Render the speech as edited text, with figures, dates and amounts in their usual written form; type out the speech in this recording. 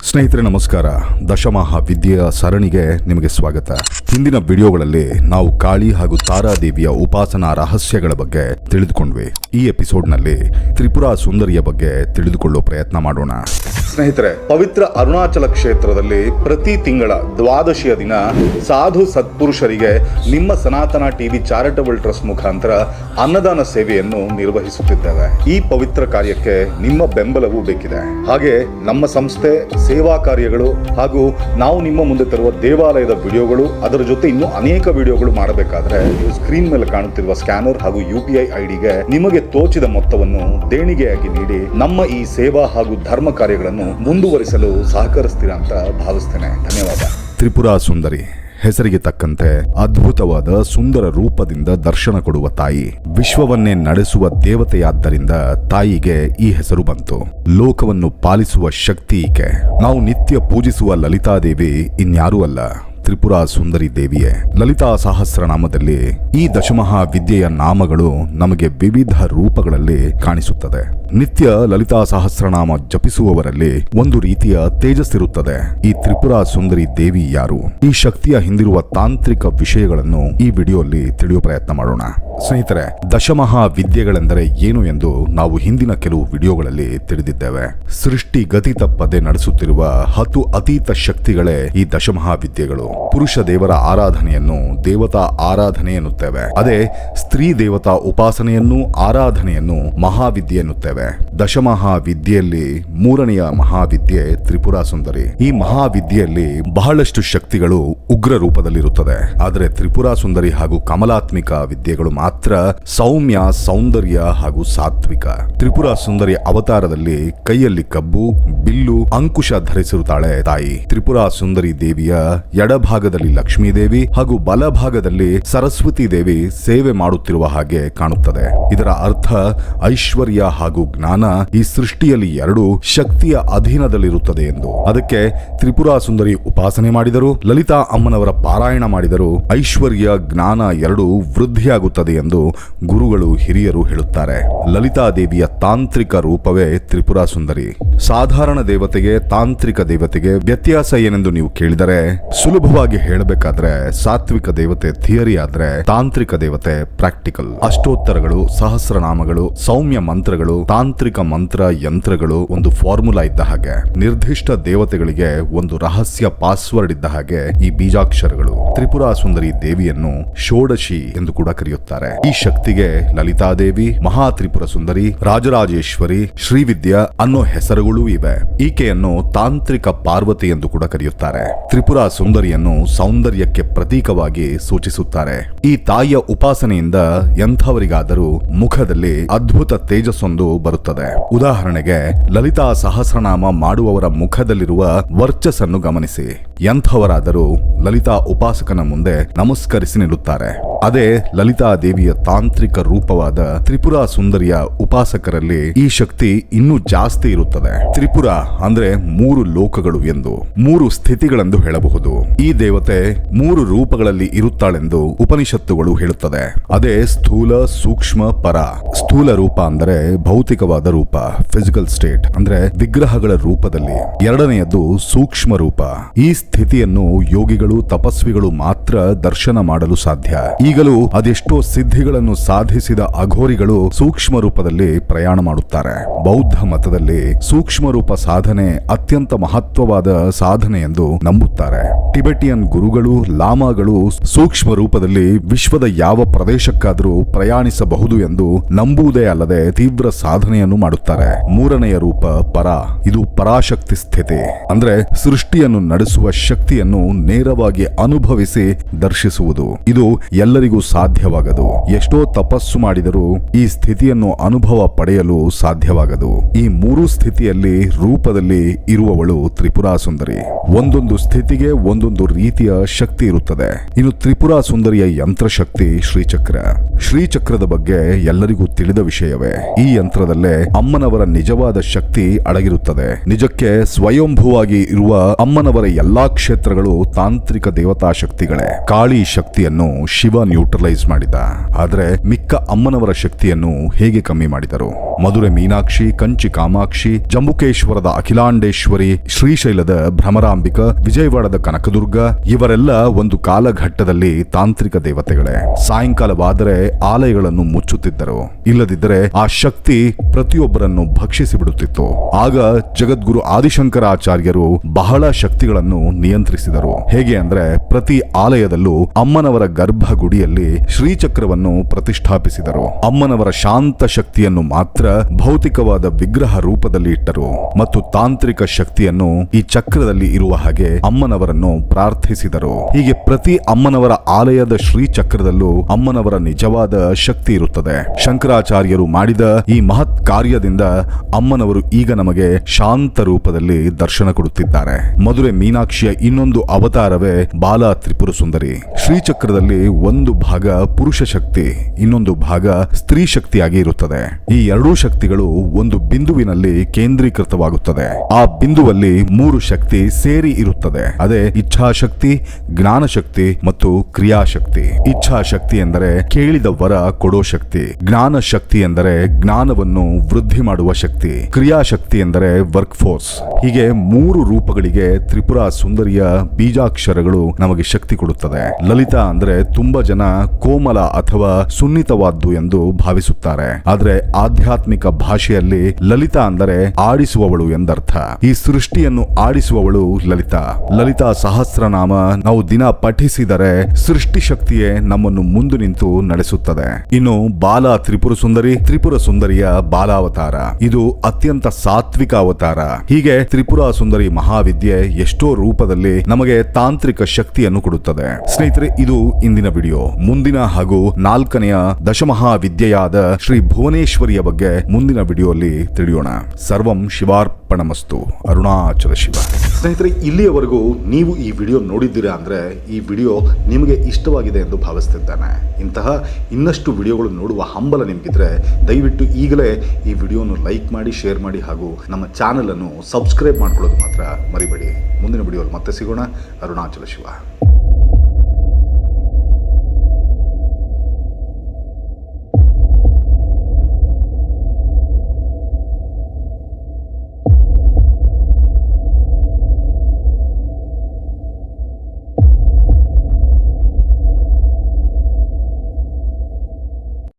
ಸ್ನೇಹಿತರೆ ನಮಸ್ಕಾರ. ದಶಮಹಾವಿದ್ಯೆಯ ಸರಣಿಗೆ ನಿಮಗೆ ಸ್ವಾಗತ. ಹಿಂದಿನ ವಿಡಿಯೋಗಳಲ್ಲಿ ನಾವು ಕಾಳಿ ಹಾಗೂ ತಾರಾದೇವಿಯ ಉಪಾಸನಾ ರಹಸ್ಯಗಳ ಬಗ್ಗೆ ತಿಳಿದುಕೊಂಡ್ವಿ. ಈ ಎಪಿಸೋಡ್ನಲ್ಲಿ ತ್ರಿಪುರಾ ಸುಂದರಿಯ ಬಗ್ಗೆ ತಿಳಿದುಕೊಳ್ಳೋ ಪ್ರಯತ್ನ ಮಾಡೋಣ. ಸ್ನೇಹಿತರೆ, ಪವಿತ್ರ ಅರುಣಾಚಲ ಕ್ಷೇತ್ರದಲ್ಲಿ ಪ್ರತಿ ತಿಂಗಳ ದ್ವಾದಶಿಯ ದಿನ ಸಾಧು ಸತ್ಪುರುಷರಿಗೆ ನಿಮ್ಮ ಸನಾತನ ಟಿವಿ ಚಾರಿಟಬಲ್ ಟ್ರಸ್ಟ್ ಮುಖಾಂತರ ಅನ್ನದಾನ ಸೇವೆಯನ್ನು ನಿರ್ವಹಿಸುತ್ತಿದ್ದೇವೆ. ಈ ಪವಿತ್ರ ಕಾರ್ಯಕ್ಕೆ ನಿಮ್ಮ ಬೆಂಬಲವೂ ಬೇಕಿದೆ. ಹಾಗೆ ನಮ್ಮ ಸಂಸ್ಥೆ ಸೇವಾ ಕಾರ್ಯಗಳು ಹಾಗೂ ನಾವು ನಿಮ್ಮ ಮುಂದೆ ತರುವ ದೇವಾಲಯದ ವಿಡಿಯೋಗಳು, ಅದರ ಜೊತೆ ಇನ್ನೂ ಅನೇಕ ವಿಡಿಯೋಗಳು ಮಾಡಬೇಕಾದ್ರೆ ನೀವು ಸ್ಕ್ರೀನ್ ಮೇಲೆ ಕಾಣುತ್ತಿರುವ ಸ್ಕ್ಯಾನರ್ ಹಾಗೂ UPI ಐಡಿಗೆ ನಿಮಗೆ ತೋಚಿದ ಮೊತ್ತವನ್ನು ದೇಣಿಗೆಯಾಗಿ ನೀಡಿ ನಮ್ಮ ಈ ಸೇವಾ ಹಾಗೂ ಧರ್ಮ ಕಾರ್ಯಗಳನ್ನು ಮುಂದುವರಿಸಲು ಸಹಕರಿಸ್ತೀರಾ ಅಂತ ಭಾವಿಸ್ತೇನೆ. ಧನ್ಯವಾದ. ತ್ರಿಪುರಾ ಸುಂದರಿ ಹೆಸರಿಗೆ ತಕ್ಕಂತೆ ಅದ್ಭುತವಾದ ಸುಂದರ ರೂಪದಿಂದ ದರ್ಶನ ಕೊಡುವ ತಾಯಿ, ವಿಶ್ವವನ್ನೇ ನಡೆಸುವ ದೇವತೆಯಾದ್ದರಿಂದ ತಾಯಿಗೆ ಈ ಹೆಸರು ಬಂತು. ಲೋಕವನ್ನು ಪಾಲಿಸುವ ಶಕ್ತಿ ಈಕೆ. ನಾವು ನಿತ್ಯ ಪೂಜಿಸುವ ಲಲಿತಾದೇವಿ ಇನ್ಯಾರೂ ಅಲ್ಲ, ತ್ರಿಪುರಾ ಸುಂದರಿ ದೇವಿಯೇ. ಲಲಿತಾ ಸಹಸ್ರನಾಮದಲ್ಲಿ ಈ ದಶಮಹಾವಿದ್ಯೆಯ ನಾಮಗಳು ನಮಗೆ ವಿವಿಧ ರೂಪಗಳಲ್ಲಿ ಕಾಣಿಸುತ್ತದೆ. ನಿತ್ಯ ಲಲಿತಾ ಸಹಸ್ರನಾಮ ಜಪಿಸುವವರಲ್ಲಿ ಒಂದು ರೀತಿಯ ತೇಜಸ್ಸಿರುತ್ತದೆ. ಈ ತ್ರಿಪುರಾ ಸುಂದರಿ ದೇವಿ ಯಾರು? ಈ ಶಕ್ತಿಯ ಹಿಂದಿರುವ ತಾಂತ್ರಿಕ ವಿಷಯಗಳನ್ನು ಈ ವಿಡಿಯೋಲ್ಲಿ ತಿಳಿಯುವ ಪ್ರಯತ್ನ ಮಾಡೋಣ. ಸ್ನೇಹಿತರೆ, ದಶಮಹಾವಿದ್ಯೆಗಳೆಂದರೆ ಏನು ಎಂದು ನಾವು ಹಿಂದಿನ ಕೆಲವು ವಿಡಿಯೋಗಳಲ್ಲಿ ತಿಳಿದಿದ್ದೇವೆ. ಸೃಷ್ಟಿ ಗತಿ ತಪ್ಪದೆ ನಡೆಸುತ್ತಿರುವ 10 ಅತೀತ ಶಕ್ತಿಗಳೇ ಈ ದಶಮಹಾವಿದ್ಯೆಗಳು. ಪುರುಷ ದೇವರ ಆರಾಧನೆಯನ್ನು ದೇವತಾ ಆರಾಧನೆ ಎನ್ನುತ್ತೇವೆ. ಅದೇ ಸ್ತ್ರೀ ದೇವತಾ ಉಪಾಸನೆಯನ್ನು ಆರಾಧನೆಯನ್ನು ಮಹಾವಿದ್ಯೆ ಎನ್ನುತ್ತೇವೆ. ದಶಮಹಾವಿದ್ಯೆಯಲ್ಲಿ 3ನೆಯ ಮಹಾವಿದ್ಯೆ ತ್ರಿಪುರಾ ಸುಂದರಿ. ಈ ಮಹಾವಿದ್ಯೆಯಲ್ಲಿ ಬಹಳಷ್ಟು ಶಕ್ತಿಗಳು ಉಗ್ರ ರೂಪದಲ್ಲಿರುತ್ತದೆ. ಆದರೆ ತ್ರಿಪುರಾ ಸುಂದರಿ ಹಾಗೂ ಕಮಲಾತ್ಮಿಕ ವಿದ್ಯೆಗಳು ಮಾತ್ರ ಸೌಮ್ಯ, ಸೌಂದರ್ಯ ಹಾಗೂ ಸಾತ್ವಿಕ. ತ್ರಿಪುರಾ ಸುಂದರಿ ಅವತಾರದಲ್ಲಿ ಕೈಯಲ್ಲಿ ಕಬ್ಬು, ಬಿಲ್ಲು, ಅಂಕುಶ ಧರಿಸಿರುತ್ತಾಳೆ ತಾಯಿ. ತ್ರಿಪುರಾ ಸುಂದರಿ ದೇವಿಯ ಎಡಭಾಗದಲ್ಲಿ ಲಕ್ಷ್ಮೀ ದೇವಿ ಹಾಗೂ ಬಲಭಾಗದಲ್ಲಿ ಸರಸ್ವತಿ ದೇವಿ ಸೇವೆ ಮಾಡುತ್ತಿರುವ ಹಾಗೆ ಕಾಣುತ್ತದೆ. ಇದರ ಅರ್ಥ ಐಶ್ವರ್ಯ ಹಾಗೂ ಜ್ಞಾನ ಈ ಸೃಷ್ಟಿಯಲ್ಲಿ 2 ಶಕ್ತಿಯ ಅಧೀನದಲ್ಲಿರುತ್ತದೆ ಎಂದು. ಅದಕ್ಕೆ ತ್ರಿಪುರಾ ಸುಂದರಿ ಉಪಾಸನೆ ಮಾಡಿದರು, ಲಲಿತಾ ಅಮ್ಮನವರ ಪಾರಾಯಣ ಮಾಡಿದರು, ಐಶ್ವರ್ಯ ಜ್ಞಾನ 2 ವೃದ್ಧಿಯಾಗುತ್ತದೆ ಎಂದು ಗುರುಗಳು ಹಿರಿಯರು ಹೇಳುತ್ತಾರೆ. ಲಲಿತಾ ದೇವಿಯ ತಾಂತ್ರಿಕ ರೂಪವೇ ತ್ರಿಪುರಾ ಸುಂದರಿ. ಸಾಧಾರಣ ದೇವತೆಗೆ ತಾಂತ್ರಿಕ ದೇವತೆಗೆ ವ್ಯತ್ಯಾಸ ಏನೆಂದು ನೀವು ಕೇಳಿದರೆ, ಸುಲಭವಾಗಿ ಹೇಳಬೇಕಾದ್ರೆ ಸಾತ್ವಿಕ ದೇವತೆ ಥಿಯರಿ ಆದ್ರೆ ತಾಂತ್ರಿಕ ದೇವತೆ ಪ್ರಾಕ್ಟಿಕಲ್. ಅಷ್ಟೋತ್ತರಗಳು, ಸಹಸ್ರನಾಮಗಳು, ಸೌಮ್ಯ ಮಂತ್ರಗಳು, ತಾಂತ್ರಿಕ ಮಂತ್ರ ಯಂತ್ರಗಳು ಒಂದು ಫಾರ್ಮುಲಾ ಇದ್ದ ಹಾಗೆ. ನಿರ್ದಿಷ್ಟ ದೇವತೆಗಳಿಗೆ ಒಂದು ರಹಸ್ಯ ಪಾಸ್ವರ್ಡ್ ಇದ್ದ ಹಾಗೆ ಈ ಬೀಜಾಕ್ಷರಗಳು. ತ್ರಿಪುರಾ ಸುಂದರಿ ದೇವಿಯನ್ನು ಷೋಡಶಿ ಎಂದು ಕೂಡ ಕರೆಯುತ್ತಾರೆ. ಈ ಶಕ್ತಿಗೆ ಲಲಿತಾದೇವಿ, ಮಹಾ ತ್ರಿಪುರ ಸುಂದರಿ, ರಾಜರಾಜೇಶ್ವರಿ, ಶ್ರೀವಿದ್ಯಾ ಅನ್ನೋ ಹೆಸರುಗಳೂ ಇವೆ. ಈಕೆಯನ್ನು ತಾಂತ್ರಿಕ ಪಾರ್ವತಿ ಎಂದು ಕೂಡ ಕರೆಯುತ್ತಾರೆ. ತ್ರಿಪುರಾ ಸುಂದರಿಯನ್ನು ಸೌಂದರ್ಯಕ್ಕೆ ಪ್ರತೀಕವಾಗಿ ಸೂಚಿಸುತ್ತಾರೆ. ಈ ತಾಯಿಯ ಉಪಾಸನೆಯಿಂದ ಎಂಥವರಿಗಾದರೂ ಮುಖದಲ್ಲಿ ಅದ್ಭುತ ತೇಜಸ್ಸೊಂದು ಬರುತ್ತದೆ. ಉದಾಹರಣೆಗೆ ಲಲಿತಾ ಸಹಸ್ರನಾಮ ಮಾಡುವವರ ಮುಖದಲ್ಲಿರುವ ವರ್ಚಸ್ಸನ್ನು ಗಮನಿಸಿ. ಎಂಥವರಾದರೂ ಲಲಿತಾ ಉಪಾಸಕನ ಮುಂದೆ ನಮಸ್ಕರಿಸಿ ನಿಲ್ಲುತ್ತಾರೆ. ಅದೇ ಲಲಿತಾ ದೇವಿಯ ತಾಂತ್ರಿಕ ರೂಪವಾದ ತ್ರಿಪುರಾ ಸುಂದರಿಯ ಉಪಾಸಕರಲ್ಲಿ ಈ ಶಕ್ತಿ ಇನ್ನೂ ಜಾಸ್ತಿ ಇರುತ್ತದೆ. ತ್ರಿಪುರ ಅಂದ್ರೆ 3 ಲೋಕಗಳು ಎಂದು, 3 ಸ್ಥಿತಿಗಳೆಂದು ಹೇಳಬಹುದು. ಈ ದೇವತೆ 3 ರೂಪಗಳಲ್ಲಿ ಇರುತ್ತಾಳೆಂದು ಉಪನಿಷತ್ತುಗಳು ಹೇಳುತ್ತದೆ. ಅದೇ ಸ್ಥೂಲ, ಸೂಕ್ಷ್ಮ, ಪರ. ಸ್ಥೂಲ ರೂಪ ಅಂದರೆ ಭೌತಿಕವಾದ ರೂಪ, ಫಿಸಿಕಲ್ ಸ್ಟೇಟ್ ಅಂದ್ರೆ ವಿಗ್ರಹಗಳ ರೂಪದಲ್ಲಿ. ಎರಡನೆಯದು ಸೂಕ್ಷ್ಮ ರೂಪ. ಈ ಸ್ಥಿತಿಯನ್ನು ಯೋಗಿಗಳು, ತಪಸ್ವಿಗಳು ಮಾತ್ರ ದರ್ಶನ ಮಾಡಲು ಸಾಧ್ಯ. ಈಗಲೂ ಅದೆಷ್ಟೋ ಸಿದ್ಧಿಗಳನ್ನು ಸಾಧಿಸಿದ ಅಘೋರಿಗಳು ಸೂಕ್ಷ್ಮ ರೂಪದಲ್ಲಿ ಪ್ರಯಾಣ ಮಾಡುತ್ತಾರೆ. ಬೌದ್ಧ ಮತದಲ್ಲಿ ಸೂಕ್ಷ್ಮ ರೂಪ ಸಾಧನೆ ಅತ್ಯಂತ ಮಹತ್ವವಾದ ಸಾಧನೆ ಎಂದು ನಂಬುತ್ತಾರೆ. ಟಿಬೆಟಿಯನ್ ಗುರುಗಳು, ಲಾಮಾಗಳು ಸೂಕ್ಷ್ಮ ರೂಪದಲ್ಲಿ ವಿಶ್ವದ ಯಾವ ಪ್ರದೇಶಕ್ಕಾದರೂ ಪ್ರಯಾಣಿಸಬಹುದು ಎಂದು ನಂಬುವುದೇ ಅಲ್ಲದೆ ತೀವ್ರ ಸಾಧನೆಯನ್ನು ಮಾಡುತ್ತಾರೆ. 3ನೆಯ ರೂಪ ಪರ. ಇದು ಪರಾಶಕ್ತಿ ಸ್ಥಿತಿ ಅಂದ್ರೆ ಸೃಷ್ಟಿಯನ್ನು ನಡೆಸುವ ಶಕ್ತಿಯನ್ನು ನೇರವಾಗಿ ಅನುಭವಿಸಿ ದರ್ಶಿಸುವುದು. ಇದು ಎಲ್ಲರಿಗೂ ಸಾಧ್ಯವಾಗದು. ಎಷ್ಟೋ ತಪಸ್ಸು ಮಾಡಿದರೂ ಈ ಸ್ಥಿತಿಯನ್ನು ಅನುಭವ ಪಡೆಯಲು ಸಾಧ್ಯವಾಗದು. ಈ 3 ಸ್ಥಿತಿಯಲ್ಲಿ ರೂಪದಲ್ಲಿ ಇರುವವಳು ತ್ರಿಪುರಾ ಸುಂದರಿ. ಒಂದೊಂದು ಸ್ಥಿತಿಗೆ ಒಂದೊಂದು ರೀತಿಯ ಶಕ್ತಿ ಇರುತ್ತದೆ. ಇನ್ನು ತ್ರಿಪುರಾ ಸುಂದರಿಯ ಯಂತ್ರಶಕ್ತಿ ಶ್ರೀಚಕ್ರ. ಶ್ರೀಚಕ್ರದ ಬಗ್ಗೆ ಎಲ್ಲರಿಗೂ ತಿಳಿದ ವಿಷಯವೇ. ಈ ಯಂತ್ರದಲ್ಲೇ ಅಮ್ಮನವರ ನಿಜವಾದ ಶಕ್ತಿ ಅಡಗಿರುತ್ತದೆ. ನಿಜಕ್ಕೆ ಸ್ವಯಂಭೂವಾಗಿ ಇರುವ ಅಮ್ಮನವರ ಎಲ್ಲಾ ಕ್ಷೇತ್ರಗಳು ತಾಂತ್ರಿಕ ದೇವತಾ ಶಕ್ತಿಗಳೇ. ಕಾಳಿ ಶಕ್ತಿಯನ್ನು ಶಿವ ನ್ಯೂಟ್ರಲೈಸ್ ಮಾಡಿದ. ಆದ್ರೆ ಮಿಕ್ಕ ಅಮ್ಮನವರ ಶಕ್ತಿಯನ್ನು ಹೇಗೆ ಕಮ್ಮಿ ಮಾಡಿದರು? ಮಧುರೆ ಮೀನಾಕ್ಷಿ, ಕಂಚಿ ಕಾಮಾಕ್ಷಿ, ಜಂಬುಕೇಶ್ವರದ ಅಖಿಲಾಂಡೇಶ್ವರಿ, ಶ್ರೀಶೈಲದ ಭ್ರಮರಾಂಬಿಕ, ವಿಜಯವಾಡದ ಕನಕದುರ್ಗ ಇವರೆಲ್ಲ ಒಂದು ಕಾಲಘಟ್ಟದಲ್ಲಿ ತಾಂತ್ರಿಕ ದೇವತೆಗಳೇ. ಸಾಯಂಕಾಲವಾದರೆ ಆಲಯಗಳನ್ನು ಮುಚ್ಚುತ್ತಿದ್ದರು. ಇಲ್ಲದಿದ್ದರೆ ಆ ಶಕ್ತಿ ಪ್ರತಿಯೊಬ್ಬರನ್ನು ಭಕ್ಷಿಸಿ ಬಿಡುತ್ತಿತ್ತು. ಆಗ ಜಗದ್ಗುರು ಆದಿಶಂಕರಾಚಾರ್ಯರು ಬಹಳ ಶಕ್ತಿಗಳನ್ನು ನಿಯಂತ್ರಿಸಿದರು. ಹೇಗೆ ಅಂದ್ರೆ ಪ್ರತಿ ಆಲಯದಲ್ಲೂ ಅಮ್ಮನವರ ಗರ್ಭಗುಡಿಯಲ್ಲಿ ಶ್ರೀಚಕ್ರವನ್ನು ಪ್ರತಿಷ್ಠಾಪಿಸಿದರು. ಅಮ್ಮನವರ ಶಾಂತ ಶಕ್ತಿಯನ್ನು ಮಾತ್ರ ಭೌತಿಕವಾದ ವಿಗ್ರಹ ರೂಪದಲ್ಲಿ ಇಟ್ಟರು ಮತ್ತು ತಾಂತ್ರಿಕ ಶಕ್ತಿಯನ್ನು ಈ ಚಕ್ರದಲ್ಲಿ ಇರುವ ಹಾಗೆ ಅಮ್ಮನವರನ್ನು ಪ್ರಾರ್ಥಿಸಿದರು. ಹೀಗೆ ಪ್ರತಿ ಅಮ್ಮನವರ ಆಲಯದ ಶ್ರೀಚಕ್ರದಲ್ಲೂ ಅಮ್ಮನವರ ನಿಜವಾದ ಶಕ್ತಿ ಇರುತ್ತದೆ. ಶಂಕರಾಚಾರ್ಯರು ಮಾಡಿದ ಈ ಮಹತ್ ಕಾರ್ಯದಿಂದ ಅಮ್ಮನವರು ಈಗ ನಮಗೆ ಶಾಂತ ರೂಪದಲ್ಲಿ ದರ್ಶನ ಕೊಡುತ್ತಿದ್ದಾರೆ. ಮಧುರೆ ಮೀನಾಕ್ಷಿಯ ಇನ್ನೊಂದು ಅವತಾರವೇ ಬಾಲ ತ್ರಿಪುರ ಸುಂದರಿ. ಶ್ರೀಚಕ್ರದಲ್ಲಿ ಒಂದು ಭಾಗ ಪುರುಷ ಶಕ್ತಿ, ಇನ್ನೊಂದು ಭಾಗ ಸ್ತ್ರೀ ಶಕ್ತಿಯಾಗಿ ಇರುತ್ತದೆ. ಈ ಎರಡೂ ಶಕ್ತಿಗಳು ಒಂದು ಬಿಂದುವಿನಲ್ಲಿ ಕೇಂದ್ರೀಕೃತವಾಗುತ್ತದೆ. ಆ ಬಿಂದುವಲ್ಲಿ ಮೂರು ಶಕ್ತಿ ಸೇರಿ ಇರುತ್ತದೆ. ಅದೇ ಇಚ್ಛಾಶಕ್ತಿ, ಜ್ಞಾನಶಕ್ತಿ ಮತ್ತು ಕ್ರಿಯಾಶಕ್ತಿ. ಇಚ್ಛಾಶಕ್ತಿ ಎಂದರೆ ಕೇಳಿದ ವರ ಕೊಡೋ ಶಕ್ತಿ. ಜ್ಞಾನ ಶಕ್ತಿ ಎಂದರೆ ಜ್ಞಾನವನ್ನು ವೃದ್ಧಿ ಮಾಡುವ ಶಕ್ತಿ. ಕ್ರಿಯಾಶಕ್ತಿ ಎಂದರೆ ವರ್ಕ್ ಫೋರ್ಸ್. ಹೀಗೆ ಮೂರು ರೂಪಗಳಿಗೆ ತ್ರಿಪುರ ಸುಂದರಿಯ ಬೀಜಾಕ್ಷರಗಳು ನಮಗೆ ಶಕ್ತಿ ಕೊಡುತ್ತದೆ. ಲಲಿತಾ ಅಂದ್ರೆ ತುಂಬಾ ಜನ ಕೋಮಲ ಅಥವಾ ಸುನ್ನಿತವಾದ್ದು ಎಂದು ಭಾವಿಸುತ್ತಾರೆ. ಆದ್ರೆ ಆಧ್ಯಾತ್ಮಿಕ ಭಾಷೆಯಲ್ಲಿ ಲಲಿತಾ ಅಂದರೆ ಆಡಿಸುವವಳು ಎಂದರ್ಥ. ಈ ಸೃಷ್ಟಿಯನ್ನು ಆಡಿಸುವವಳು ಲಲಿತಾ. ಲಲಿತಾ ಸಹಸ್ರನಾಮ ನಾವು ದಿನ ಪಠಿಸಿದರೆ ಸೃಷ್ಟಿ ಶಕ್ತಿಯೇ ನಮ್ಮನ್ನು ಮುಂದು ನಿಂತು ನಡೆಸುತ್ತದೆ. ಇನ್ನು ಬಾಲ ತ್ರಿಪುರ ಸುಂದರಿ, ತ್ರಿಪುರ ಸುಂದರಿಯ ಬಾಲಾವತಾರ. ಇದು ಅತ್ಯಂತ ಸಾತ್ವಿಕ ಅವತಾರ. ಹೀಗೆ ತ್ರಿಪುರ ಸುಂದರಿ ಮಹಾವಿದ್ಯೆ ಎಷ್ಟೋ ರೂಪದಲ್ಲಿ ನಮಗೆ ತಾಂತ್ರಿಕ ಶಕ್ತಿಯನ್ನು ಕೊಡುತ್ತದೆ. ಸ್ನೇಹಿತರೆ, ಇದು ಇಂದಿನ ವಿಡಿಯೋ. ಮುಂದಿನ ಹಾಗೂ 4ನೆಯ ದಶಮಹಾವಿದ್ಯೆಯಾದ ಶ್ರೀ ಭುವನೇಶ್ವರಿಯ ಬಗ್ಗೆ ಮುಂದಿನ ವಿಡಿಯೋಲ್ಲಿ ತಿಳಿಯೋಣ. ಸರ್ವಂ ಶಿವಾರ್ಪಣಮಸ್ತು. ಅರುಣಾಚಲ ಶಿವ. ಸ್ನೇಹಿತರೆ, ಇಲ್ಲಿಯವರೆಗೂ ನೀವು ಈ ವಿಡಿಯೋ ನೋಡಿದ್ದೀರಾ ಅಂದ್ರೆ ಈ ವಿಡಿಯೋ ನಿಮಗೆ ಇಷ್ಟವಾಗಿದೆ ಎಂದು ಭಾವಿಸುತ್ತಿದ್ದೇನೆ. ಇಂತಹ ಇನ್ನಷ್ಟು ವಿಡಿಯೋಗಳು ನೋಡುವ ಹಂಬಲ ನಿಮಗಿದ್ರೆ ದಯವಿಟ್ಟು ಈಗಲೇ ಈ ವಿಡಿಯೋನು ಲೈಕ್ ಮಾಡಿ, ಶೇರ್ ಮಾಡಿ ಹಾಗೂ ನಮ್ಮ ಚಾನಲ್ ಅನ್ನು ಸಬ್ಸ್ಕ್ರೈಬ್ ಮಾಡ್ಕೊಳ್ಳೋದು ಮಾತ್ರ ಮರಿಬೇಡಿ. ಮುಂದಿನ ವಿಡಿಯೋಲ್ಲಿ ಮತ್ತೆ ಸಿಗೋಣ. ಅರುಣಾಚಲ ಶಿವ.